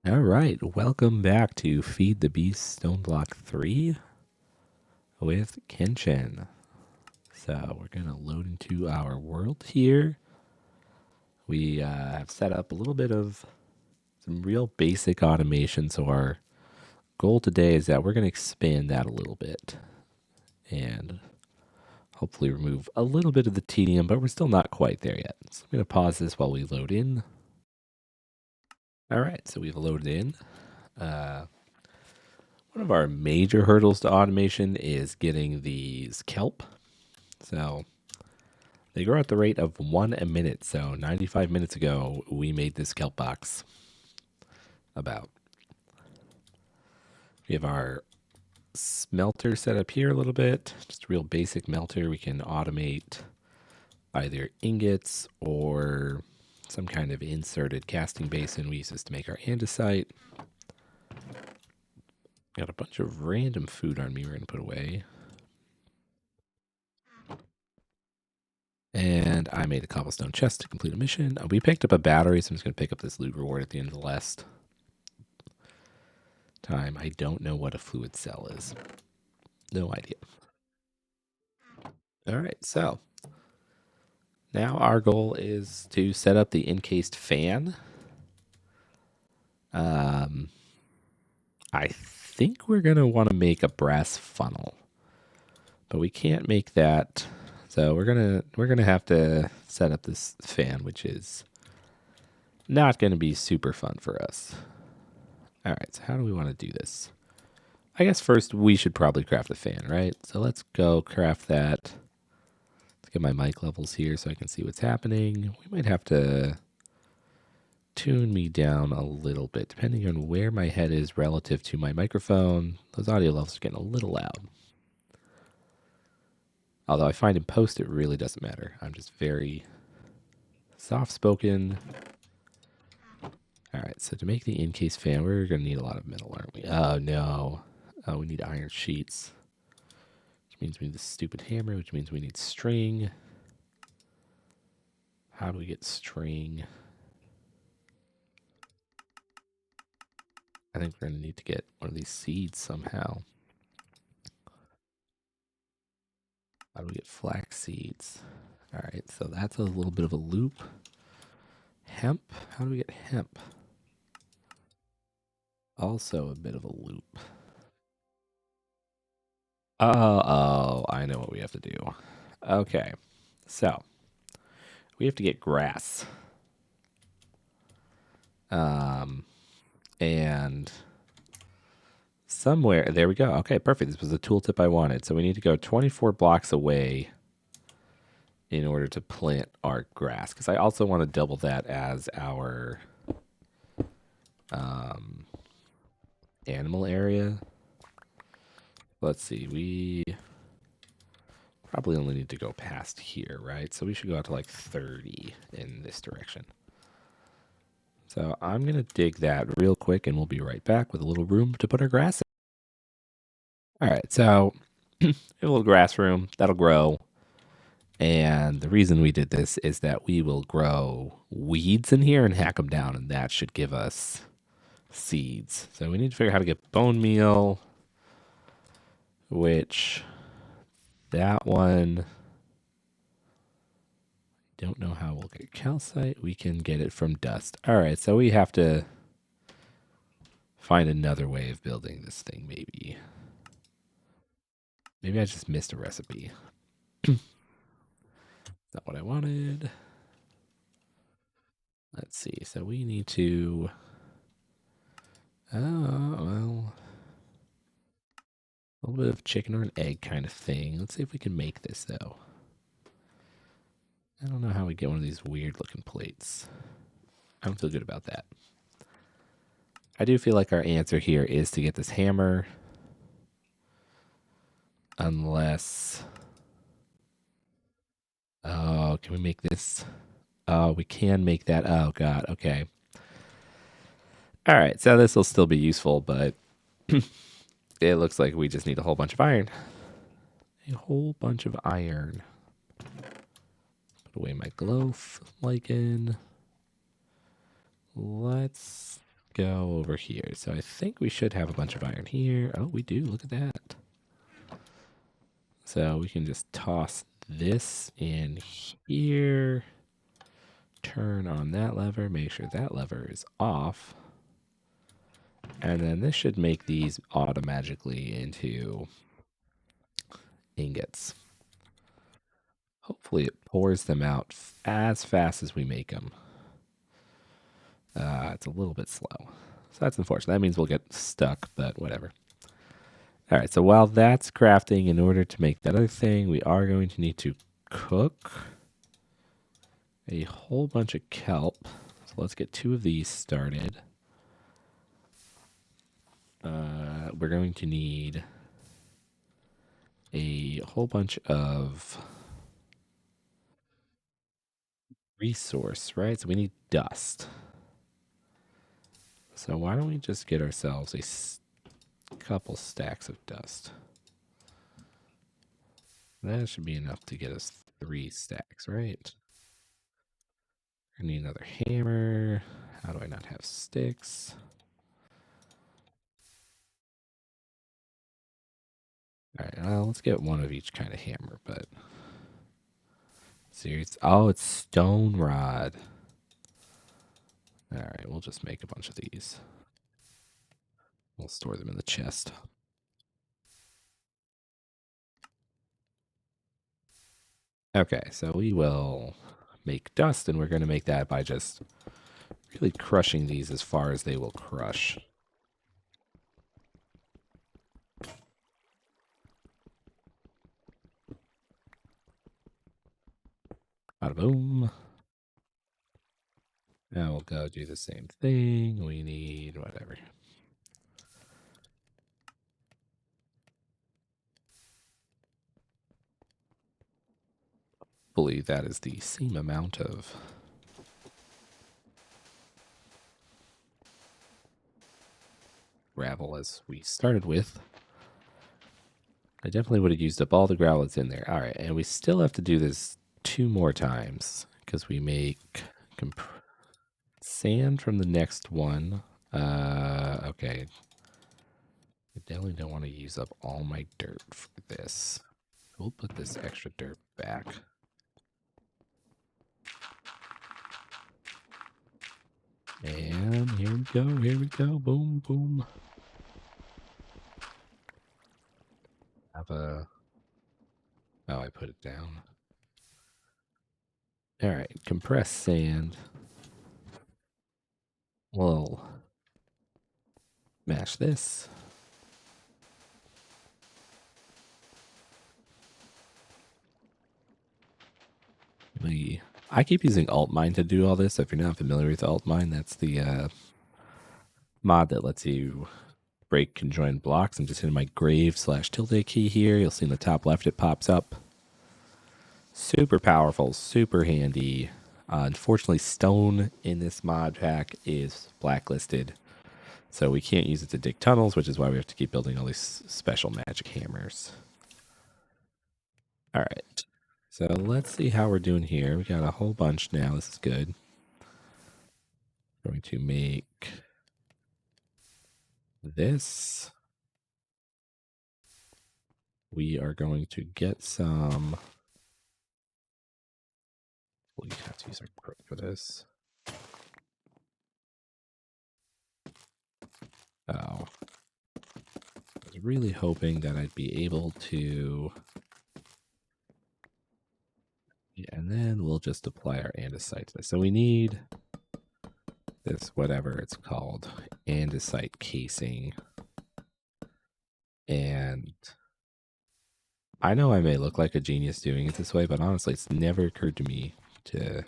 All right, welcome back to Feed the Beast Stoneblock 3 with Kenshin. So we're going to load into our world here. We have set up a little bit of some real basic automation. So our goal today is that we're going to expand that a little bit and hopefully remove a little bit of the tedium, but we're still not quite there yet. So I'm going to pause this while we load in. All right, so we've loaded in. One of our major hurdles to automation is getting these kelp. So they grow at the rate of 1 a minute. So 95 minutes ago, we made this kelp box. We have our smelter set up here a little bit. Just a real basic melter. We can automate either ingots or some kind of inserted casting basin. We use this to make our andesite. Got a bunch of random food on me we're going to put away. And I made a cobblestone chest to complete a mission. We picked up a battery, so I'm just going to pick up this loot reward at the end of the last time. I don't know what a fluid cell is. No idea. All right, so now our goal is to set up the encased fan. I think we're going to want to make a brass funnel, but we can't make that. So we're gonna have to set up this fan, which is not going to be super fun for us. All right, so how do we want to do this? I guess first we should probably craft the fan, right? So let's go craft that. Let's get my mic levels here so I can see what's happening. We might have to tune me down a little bit, depending on where my head is relative to my microphone. Those audio levels are getting a little loud. Although I find in post it really doesn't matter. I'm just very soft-spoken. All right, so to make the encased fan, we're going to need a lot of metal, aren't we? Oh, no. Oh, we need iron sheets. Which means we need this stupid hammer, which means we need string. How do we get string? I think we're going to need to get one of these seeds somehow. How do we get flax seeds? All right, so that's a little bit of a loop. Hemp. How do we get hemp? Also a bit of a loop. Oh, I know what we have to do. Okay, so we have to get grass. And somewhere, there we go. Okay, perfect. This was the tooltip I wanted. So we need to go 24 blocks away in order to plant our grass. Because I also want to double that as our animal area. Let's see, we probably only need to go past here, right? So we should go out to like 30 in this direction. So I'm going to dig that real quick and we'll be right back with a little room to put our grass in. All right, so a little grass room, that'll grow. And the reason we did this is that we will grow weeds in here and hack them down, and that should give us seeds. So we need to figure out how to get bone meal, which that one, don't know how we'll get calcite. We can get it from dust. All right, so we have to find another way of building this thing, maybe. Maybe I just missed a recipe. Not what I wanted. Let's see. So we need to. Oh, well. A little bit of chicken or an egg kind of thing. Let's see if we can make this, though. I don't know how we get one of these weird looking plates. I don't feel good about that. I do feel like our answer here is to get this hammer. Unless. Oh, can we make this? Oh, we can make that. Oh, God. Okay. All right. So this will still be useful, but it looks like we just need a whole bunch of iron. A whole bunch of iron. Put away my glow lichen. Let's go over here. So I think we should have a bunch of iron here. Oh, we do. Look at that. So we can just toss this in here. Turn on that lever. Make sure that lever is off. And then this should make these automatically into ingots. Hopefully it pours them out as fast as we make them. It's a little bit slow. So that's unfortunate. That means we'll get stuck, but whatever. All right, so while that's crafting, in order to make that other thing, we are going to need to cook a whole bunch of kelp. So let's get 2 of these started. We're going to need a whole bunch of resource, right? So we need dust. So why don't we just get ourselves a couple stacks of dust? That should be enough to get us 3 stacks, right? I need another hammer. How do I not have sticks? All right, well, let's get 1 of each kind of hammer, but serious. Oh, it's stone rod. All right, we'll just make a bunch of these. We'll store them in the chest. Okay, so we will make dust, and we're going to make that by just really crushing these as far as they will crush. Bada boom. Now we'll go do the same thing. We need whatever. Believe that is the same amount of gravel as we started with. I definitely would have used up all the gravel that's in there. All right, and we still have to do this 2 more times because we make sand from the next one. Okay. I definitely don't want to use up all my dirt for this. We'll put this extra dirt back. And here we go, here we go. Boom, boom. Have a... Oh, I put it down. All right, compressed sand. We'll mash this. I keep using Altmine to do all this. If you're not familiar with Altmine, that's the mod that lets you break conjoined blocks. I'm just hitting my grave / tilde key here. You'll see in the top left it pops up. Super powerful, super handy. Unfortunately, stone in this mod pack is blacklisted. So we can't use it to dig tunnels, which is why we have to keep building all these special magic hammers. All right. So let's see how we're doing here. We got a whole bunch now. This is good. Going to make this. We are going to get some. We have to use our crook for this. Oh. I was really hoping that I'd be able to. Yeah, and then we'll just apply our andesite to this. So we need this, whatever it's called, andesite casing. And I know I may look like a genius doing it this way, but honestly, it's never occurred to me to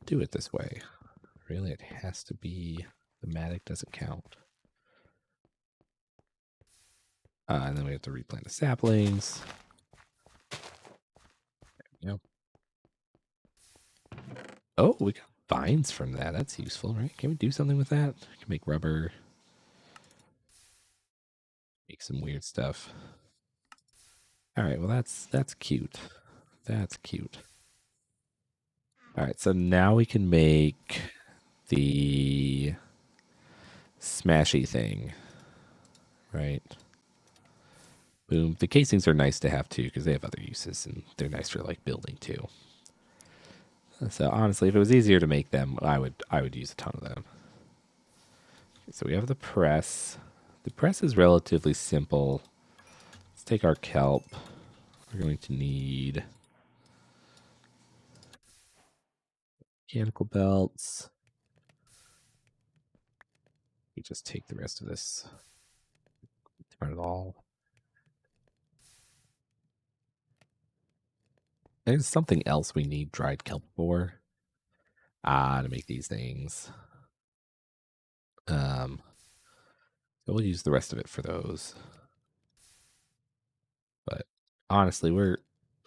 do it this way. Really, it has to be, the matic doesn't count. And then we have to replant the saplings. There we go. Oh, we got vines from that. That's useful, right? Can we do something with that? We can make rubber. Make some weird stuff. All right, well, that's cute. That's cute. All right, so now we can make the smashy thing, right? Boom. The casings are nice to have too because they have other uses and they're nice for like building too. So honestly, if it was easier to make them, I would use a ton of them. Okay, so we have the press. The press is relatively simple. Let's take our kelp. We're going to need mechanical belts. We just take the rest of this. Turn it all. There's something else we need dried kelp for. To make these things. So we'll use the rest of it for those. But honestly,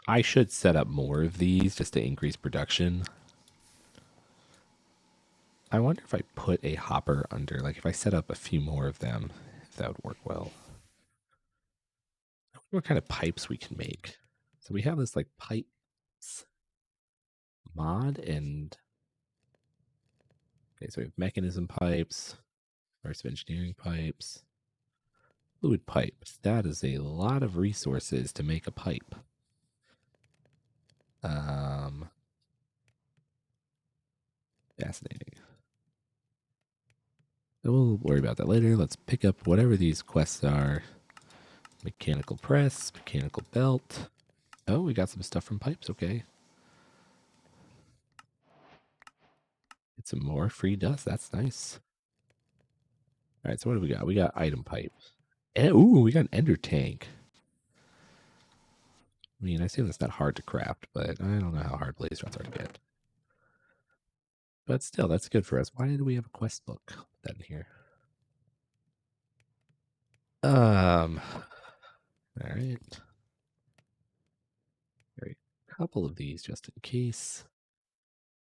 I should set up more of these just to increase production. I wonder if I put a hopper under, like if I set up a few more of them, if that would work well. I wonder what kind of pipes we can make. So we have this like pipes mod and okay, so we have mechanism pipes, reverse engineering pipes, fluid pipes. That is a lot of resources to make a pipe. Fascinating. We'll worry about that later. Let's pick up whatever these quests are. Mechanical press, mechanical belt. Oh, we got some stuff from pipes. Okay. Get some more free dust. That's nice. All right, so what do we got? We got item pipe. Ooh, we got an ender tank. I mean, I assume that's not hard to craft, but I don't know how hard blaze rods are to get. But still, that's good for us. Why did we have a quest book? Put that in here. All right. A couple of these just in case.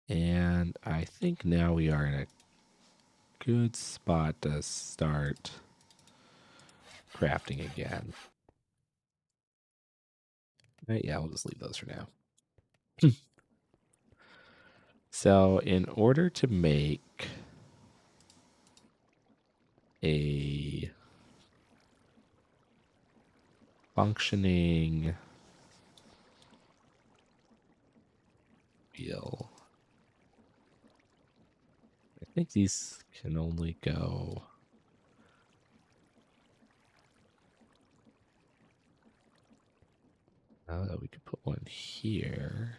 And I think now we are in a good spot to start crafting again. Right, yeah, we'll just leave those for now. So in order to make a functioning wheel, I think these can only go... Oh, we could put one here.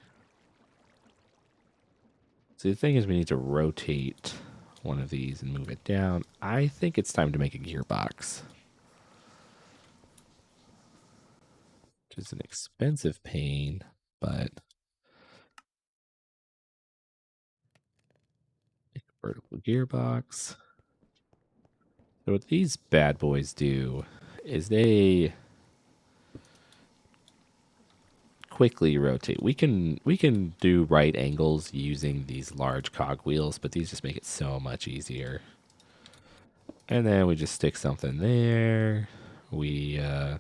So the thing is we need to rotate one of these and move it down. I think it's time to make a gearbox. Which is an expensive pain, but... Make a vertical gearbox. So what these bad boys do is they quickly rotate. We can do right angles using these large cogwheels, but these just make it so much easier. And then we just stick something there. This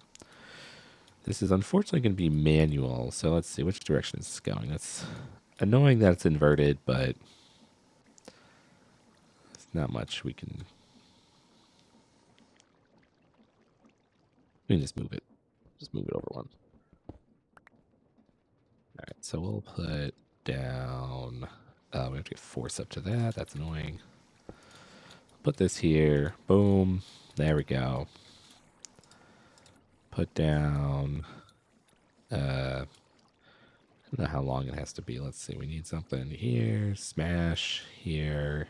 is unfortunately going to be manual, so let's see which direction it's going. That's annoying that it's inverted, but it's not much we can just move it. Just move it over one. All right, so we'll put down... we have to get force up to that. That's annoying. Put this here. Boom. There we go. Put down... I don't know how long it has to be. Let's see. We need something here. Smash. Here.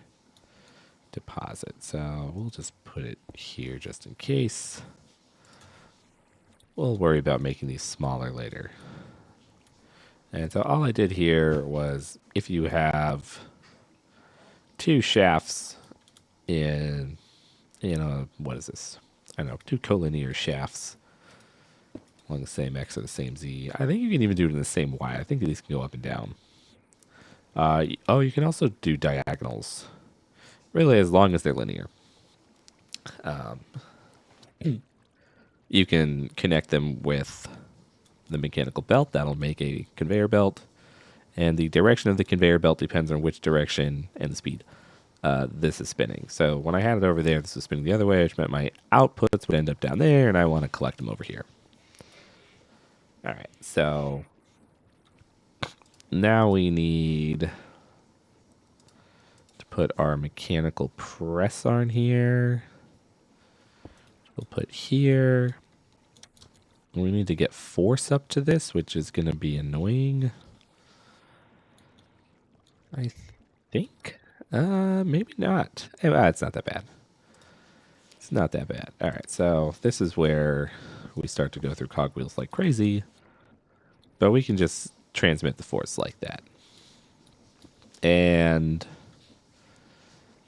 Deposit. So we'll just put it here just in case. We'll worry about making these smaller later. And so all I did here was if you have two shafts in, what is this? I don't know, two collinear shafts along the same X or the same Z. I think you can even do it in the same Y. I think these can go up and down. You can also do diagonals. Really, as long as they're linear. You can connect them with the mechanical belt. That'll make a conveyor belt. And the direction of the conveyor belt depends on which direction and the speed this is spinning. So when I had it over there, this was spinning the other way, which meant my outputs would end up down there, and I want to collect them over here. All right, so now we need to put our mechanical press on here. We'll put here. We need to get force up to this, which is going to be annoying. I think. Maybe not. It's not that bad. It's not that bad. All right, so this is where we start to go through cogwheels like crazy. But we can just transmit the force like that. And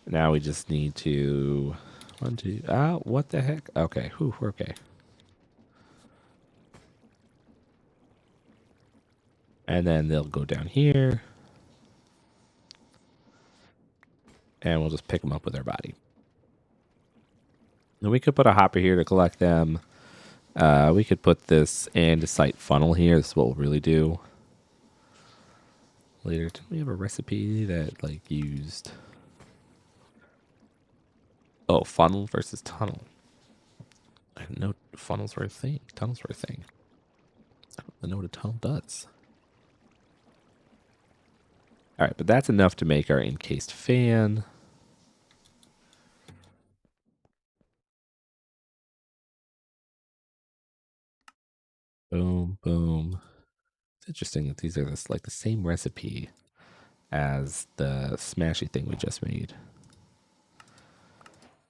now we just need to... what the heck? Okay, we're okay. And then they'll go down here. And we'll just pick them up with our body. And we could put a hopper here to collect them. We could put this andesite funnel here. This is what we'll really do. Later, didn't we have a recipe that like used... Oh, funnel versus tunnel. I didn't know funnels were a thing. Tunnels were a thing. I don't even know what a tunnel does. All right, but that's enough to make our encased fan. Boom, boom. It's interesting that these are like the same recipe as the smashy thing we just made.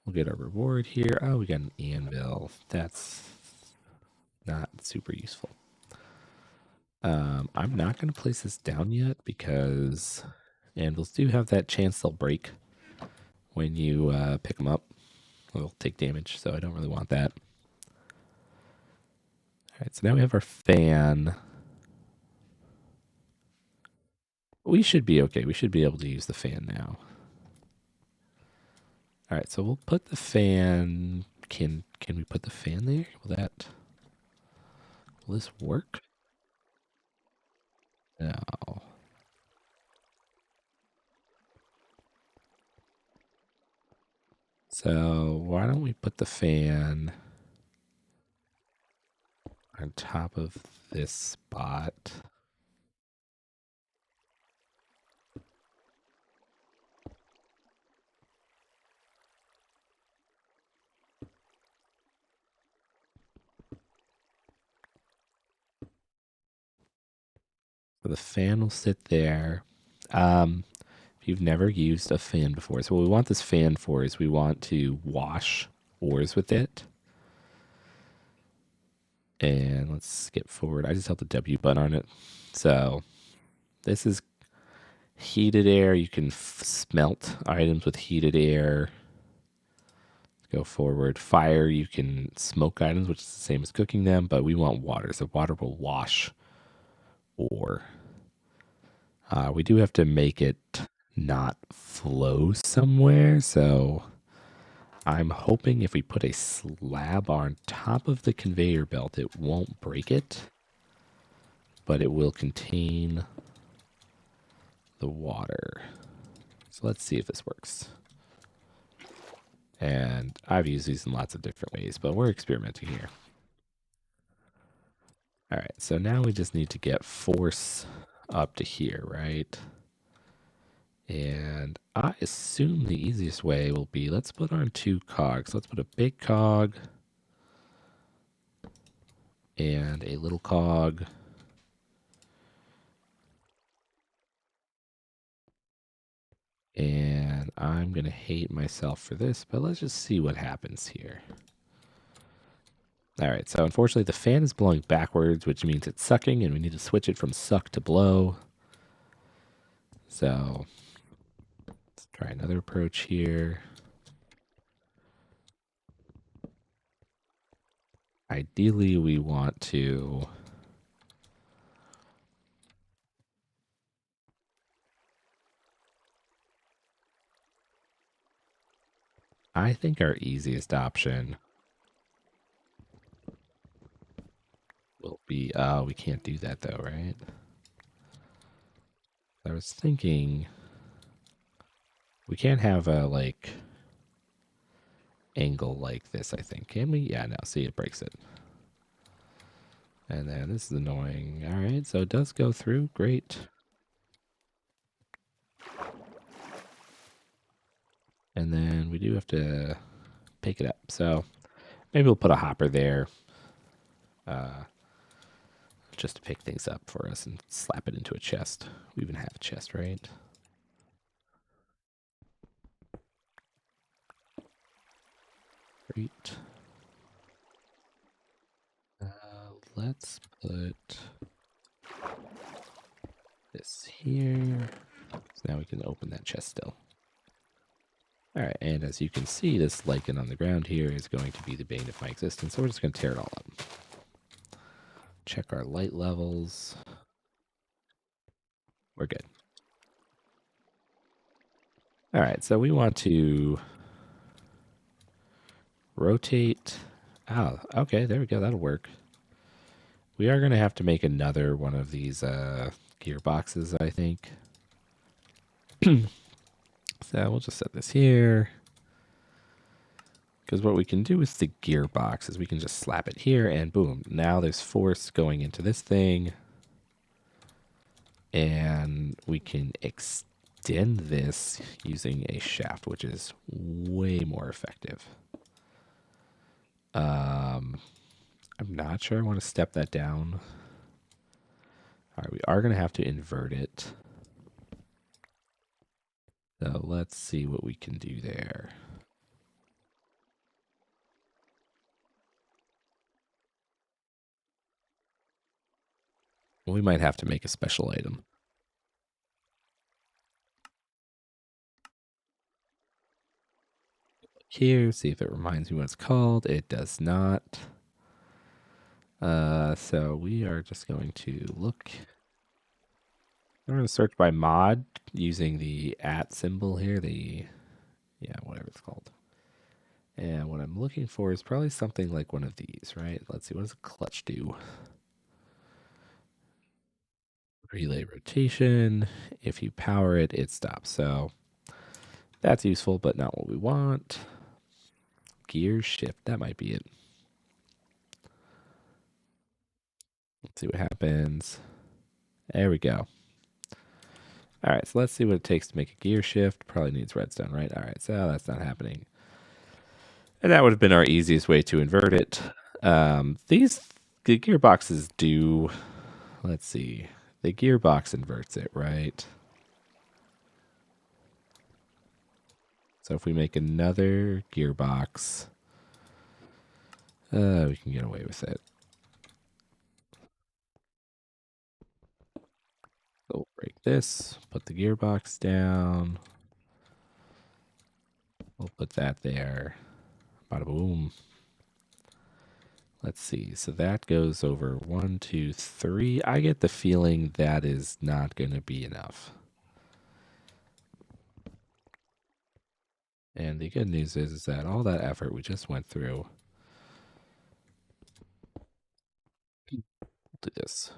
We'll get our reward here. Oh, we got an anvil. That's not super useful. I'm not going to place this down yet because anvils do have that chance they'll break when you pick them up. They'll take damage, so I don't really want that. All right, so now we have our fan. We should be okay. We should be able to use the fan now. All right, so we'll put the fan. Can we put the fan there? Will this work? No. So why don't we put the fan on top of this spot? So the fan will sit there. If you've never used a fan before, so what we want this fan for is we want to wash ores with it. And let's skip forward. I just held the W button on it. So this is heated air. You can smelt items with heated air. Go forward. Fire, you can smoke items, which is the same as cooking them, but we want water. So water will wash ore. We do have to make it not flow somewhere. So I'm hoping if we put a slab on top of the conveyor belt, it won't break it, but it will contain the water. So let's see if this works. And I've used these in lots of different ways, but we're experimenting here. All right, so now we just need to get force up to here, right? And I assume the easiest way will be, let's put on 2 cogs. Let's put a big cog and a little cog. And I'm going to hate myself for this, but let's just see what happens here. All right, so unfortunately the fan is blowing backwards, which means it's sucking, and we need to switch it from suck to blow. So let's try another approach here. Ideally, we want to... I think our easiest option will be... we can't do that though, right? I was thinking We can't have a like angle like this, I think. Can we? Yeah, no. See, it breaks it. And then this is annoying. All right, so it does go through. Great. And then we do have to pick it up. So maybe we'll put a hopper there just to pick things up for us and slap it into a chest. We even have a chest, right? Great. Let's put this here. So now we can open that chest still. All right, and as you can see, this lichen on the ground here is going to be the bane of my existence, so we're just going to tear it all up. Check our light levels. We're good. All right, so we want to rotate. Oh, okay, there we go. That'll work. We are going to have to make another one of these gearboxes, I think. So we'll just set this here. Because what we can do with the gearbox is we can just slap it here and boom. Now there's force going into this thing. And we can extend this using a shaft, which is way more effective. I'm not sure I want to step that down. All right, we are going to have to invert it. So let's see what we can do there. We might have to make a special item. Here, see if it reminds me what it's called. It does not. So we are just going to look. I'm going to search by mod using the @ symbol here. Whatever it's called. And what I'm looking for is probably something like one of these, right? Let's see, what does a clutch do? Relay rotation. If you power it, it stops. So that's useful, but not what we want. Gear shift, that might be it. Let's see what happens. There we go. All right, so let's see what it takes to make a gear shift. Probably needs redstone, right? All right, so that's not happening. And that would have been our easiest way to invert it. The gearboxes do, let's see, the gearbox inverts it, right? So if we make another gearbox, we can get away with it. So we'll break this, put the gearbox down. We'll put that there. Bada boom. Let's see. So that goes over 1, 2, 3. I get the feeling that is not going to be enough. And the good news is that all that effort we just went through. We'll do this.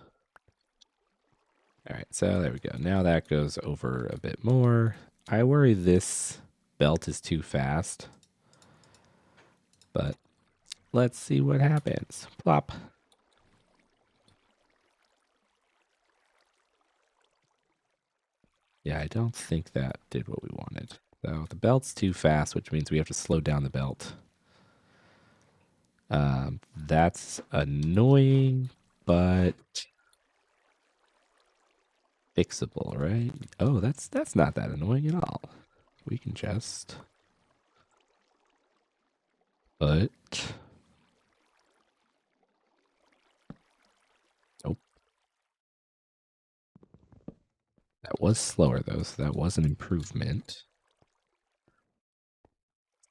All right, so there we go. Now that goes over a bit more. I worry this belt is too fast. But let's see what happens. Plop. Yeah, I don't think that did what we wanted. So the belt's too fast, which means we have to slow down the belt. That's annoying, but fixable, right? Oh, that's not that annoying at all. We can just put. Oh, that was slower though, so that was an improvement.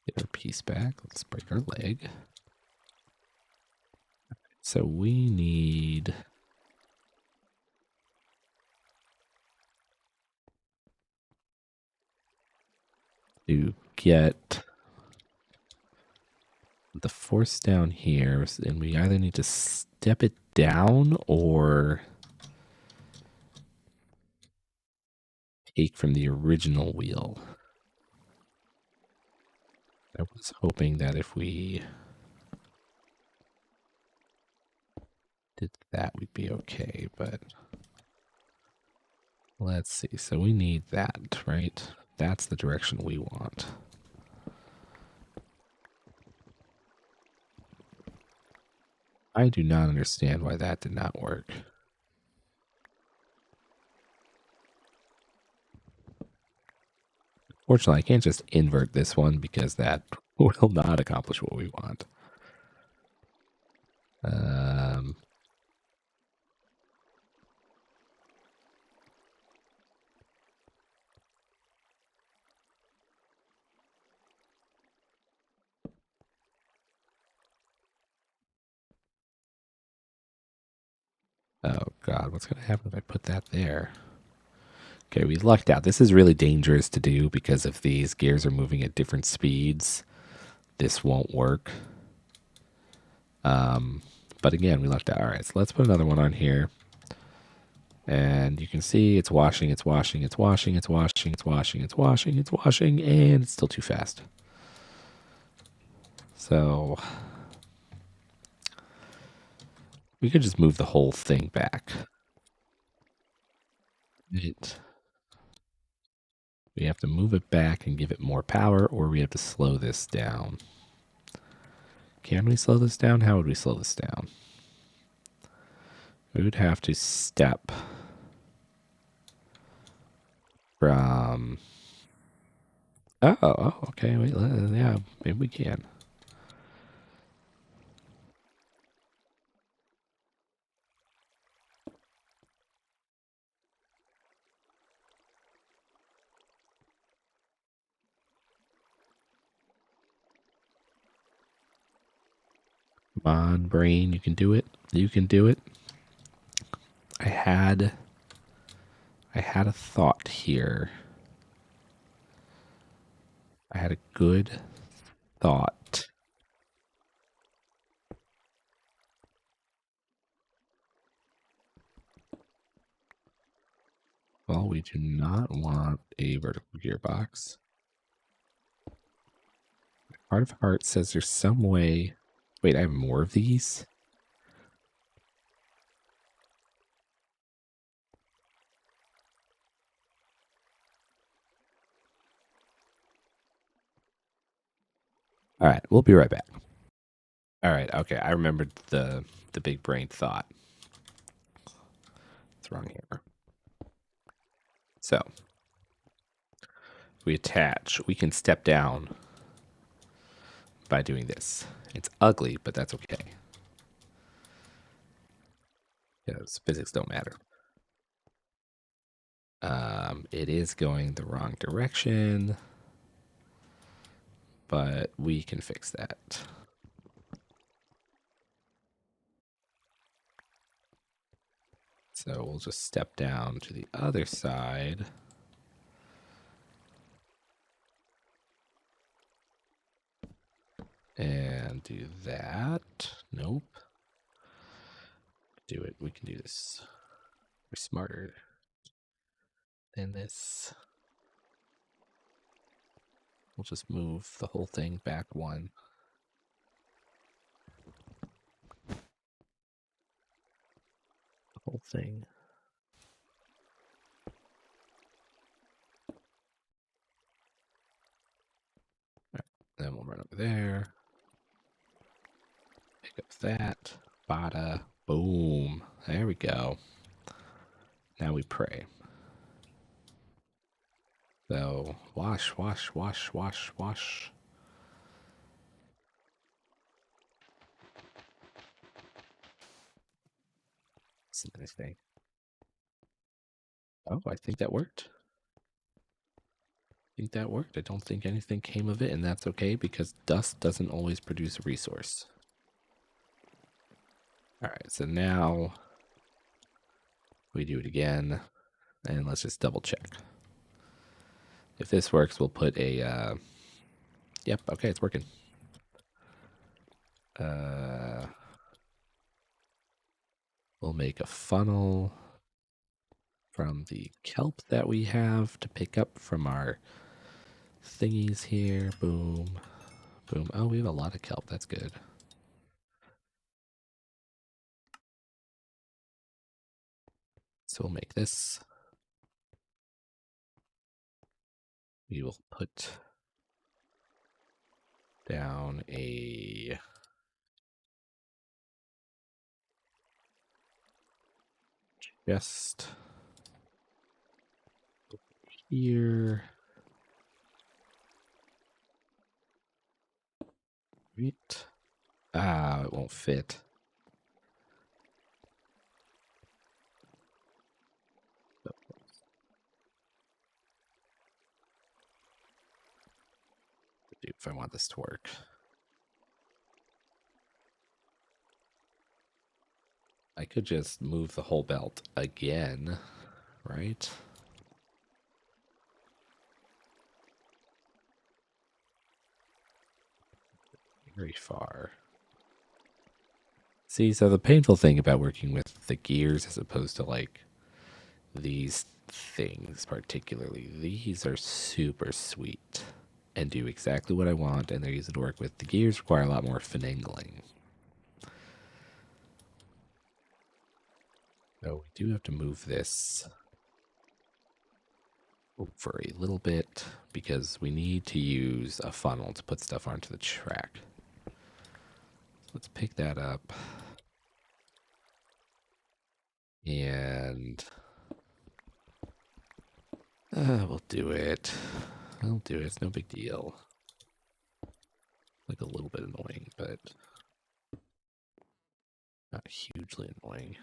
Get our piece back. Let's break our leg. So we need to get the force down here, and we either need to step it down or take from the original wheel. I was hoping that if we did that, we'd be okay, but let's see. So we need that, right? That's the direction we want. I do not understand why that did not work. Fortunately, I can't just invert this one because that will not accomplish what we want. Oh God, what's going to happen if I put that there? Okay, we lucked out. This is really dangerous to do because if these gears are moving at different speeds, this won't work. But again, we lucked out. All right, so let's put another one on here. And you can see it's washing, it's washing, it's washing, it's washing, it's washing, it's washing, it's washing, and it's still too fast. So we could just move the whole thing back. We have to move it back and give it more power, or we have to slow this down. Can we slow this down? How would we slow this down? We would have to step from... Oh, okay. Wait, yeah, maybe we can. Come on, brain, you can do it. You can do it. I had a thought here. I had a good thought. Well, we do not want a vertical gearbox. Heart of Heart says there's some way... Wait, I have more of these? All right, we'll be right back. All right, okay, I remembered the big brain thought. It's wrong here. So, we attach. We can step down by doing this. It's ugly, but that's okay. Because physics don't matter. It is going the wrong direction, but we can fix that. So we'll just step down to the other side. And do that. Nope. Do it. We can do this. We're smarter than this. We'll just move the whole thing back one. The whole thing. Right. Then we'll run over there. Pick up that. Bada. Boom. There we go. Now we pray. So wash, wash, wash, wash, wash. Isn't anything? Oh, I think that worked. I think that worked. I don't think anything came of it, and that's okay because dust doesn't always produce a resource. All right, so now we do it again, and let's just double check. If this works, we'll put a, yep, okay, it's working. We'll make a funnel from the kelp that we have to pick up from our thingies here. Boom, Boom. Oh, we have a lot of kelp. That's good. So we'll make this. We will put down a chest here. Right. Ah, it won't fit. If I want this to work. I could just move the whole belt again, right? Very far. See, so the painful thing about working with the gears as opposed to like these things particularly, these are super sweet and do exactly what I want, and they're easy to work with. The gears require a lot more finagling. So we do have to move this over a little bit because we need to use a funnel to put stuff onto the track. So let's pick that up. And we'll do it. I'll do it. It's no big deal. Like a little bit annoying, but not hugely annoying.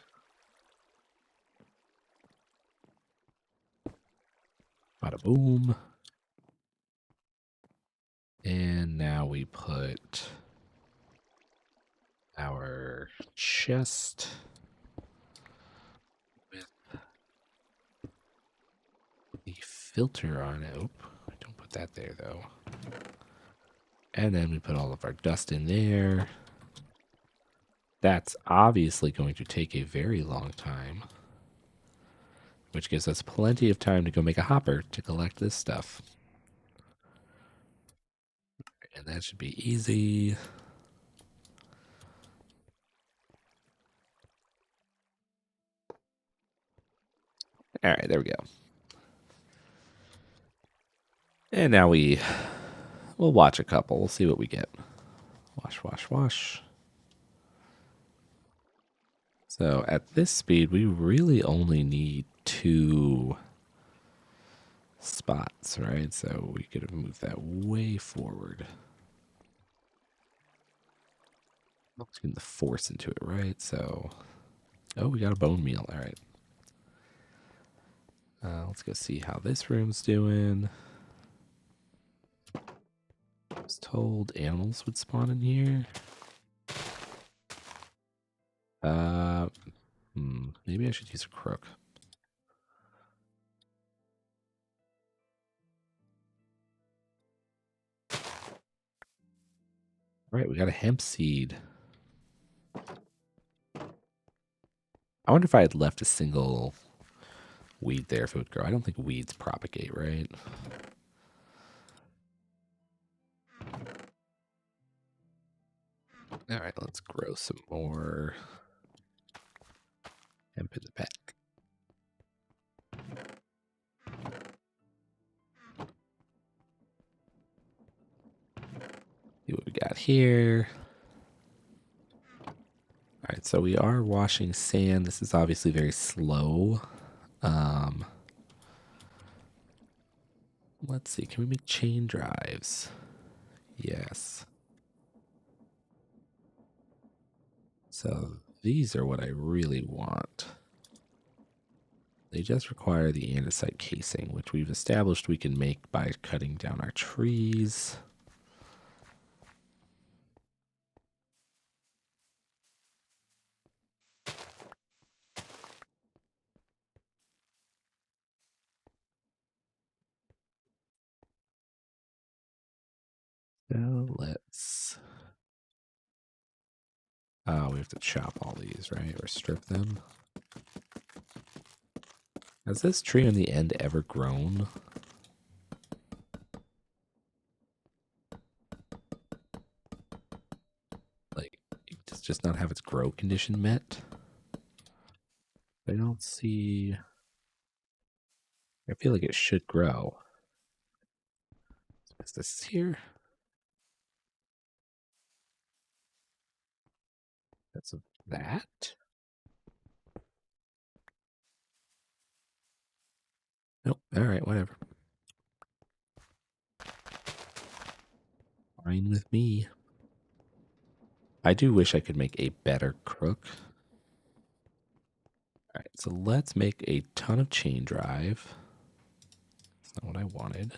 Bada boom. And now we put our chest with the filter on it. Oh, don't put that there though. And then we put all of our dust in there. That's obviously going to take a very long time, which gives us plenty of time to go make a hopper to collect this stuff. And that should be easy. All right, there we go. And now we'll watch a couple. We'll see what we get. Wash, wash, wash. So at this speed, we really only need 2 spots, right? So we could have moved that way forward. Let's get the force into it, right? So, oh, we got a bone meal. All right. Let's go see how this room's doing. I was told animals would spawn in here. Maybe I should use a crook. All right, we got a hemp seed. I wonder if I had left a single weed there if it would grow. I don't think weeds propagate, right? All right, let's grow some more hemp in the back. See what we got here. All right, so we are washing sand. This is obviously very slow. Let's see. Can we make chain drives? Yes. So these are what I really want. They just require the andesite casing, which we've established we can make by cutting down our trees. So let's... Oh, we have to chop all these, right? Or strip them. Has this tree on the end ever grown? just not have its grow condition met. I don't see. I feel like it should grow. Is this here? That's that? Nope. All right, whatever. Fine with me. I do wish I could make a better crook. All right, so let's make a ton of chain drive. That's not what I wanted.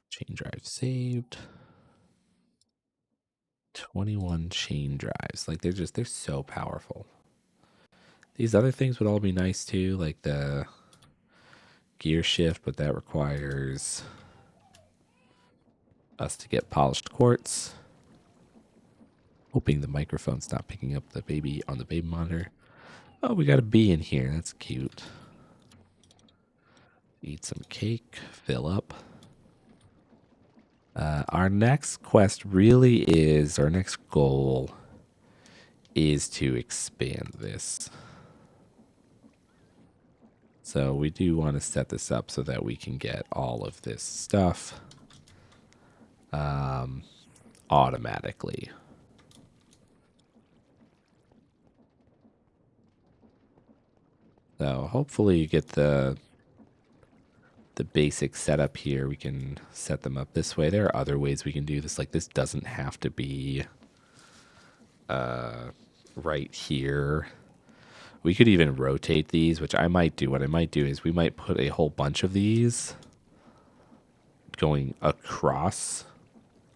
Chain drive saved. 21 chain drives. Like they're so powerful. These other things would all be nice too, like the gear shift, but that requires us to get polished quartz. Hoping the microphone's not picking up the baby on the baby monitor. Oh, we got a bee in here. That's cute. Eat some cake, fill up. Our next quest really is, our next goal is to expand this. So we do want to set this up so that we can get all of this stuff automatically. So hopefully you get the basic setup here. We can set them up this way. There are other ways we can do this. Like this doesn't have to be right here. We could even rotate these, which I might do. What I might do is we might put a whole bunch of these going across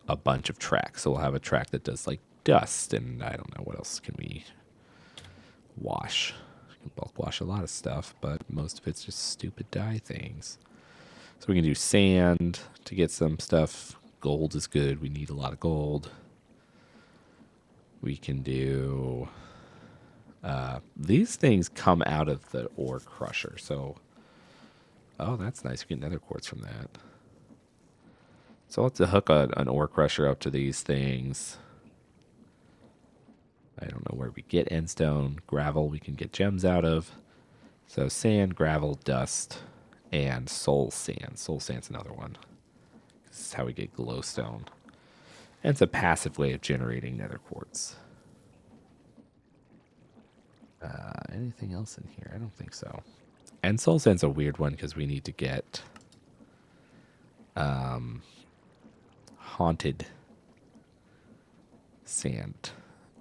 a bunch of tracks. So we'll have a track that does like dust and I don't know what else can we wash. We can bulk wash a lot of stuff, but most of it's just stupid dye things. So we can do sand to get some stuff. Gold is good. We need a lot of gold. We can do... these things come out of the ore crusher. So, oh, that's nice. We get nether quartz from that. So let's hook an ore crusher up to these things. I don't know where we get endstone. Gravel we can get gems out of. So sand, gravel, dust, and soul sand. Soul sand's another one. This is how we get glowstone. And it's a passive way of generating nether quartz. Anything else in here? I don't think so. And soul sand's a weird one because we need to get haunted sand.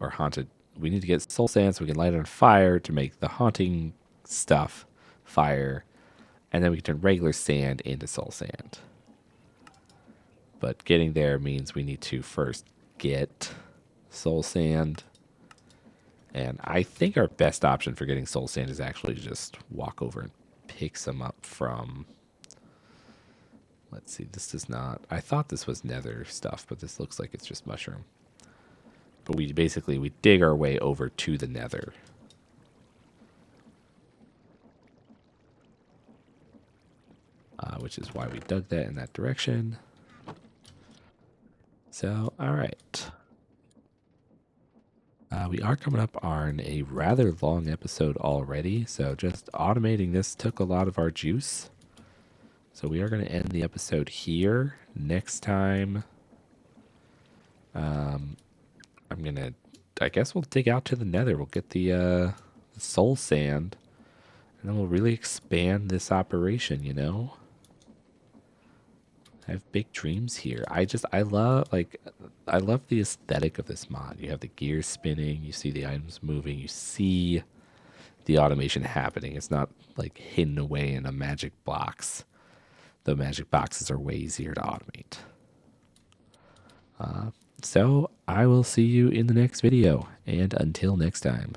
Or haunted. We need to get soul sand so we can light it on fire to make the haunting stuff fire. And then we can turn regular sand into soul sand. But getting there means we need to first get soul sand. And I think our best option for getting soul sand is actually just walk over and pick some up from... Let's see, this does not... I thought this was nether stuff, but this looks like it's just mushroom. But we dig our way over to the nether. Which is why we dug that in that direction. So, all right. We are coming up on a rather long episode already, so just automating this took a lot of our juice. So we are going to end the episode here. Next time, I guess we'll dig out to the nether. We'll get the soul sand, and then we'll really expand this operation, you know? I have big dreams here. I love the aesthetic of this mod. You have the gears spinning, you see the items moving, you see the automation happening. It's not like hidden away in a magic box. The magic boxes are way easier to automate. So I will see you in the next video, and until next time.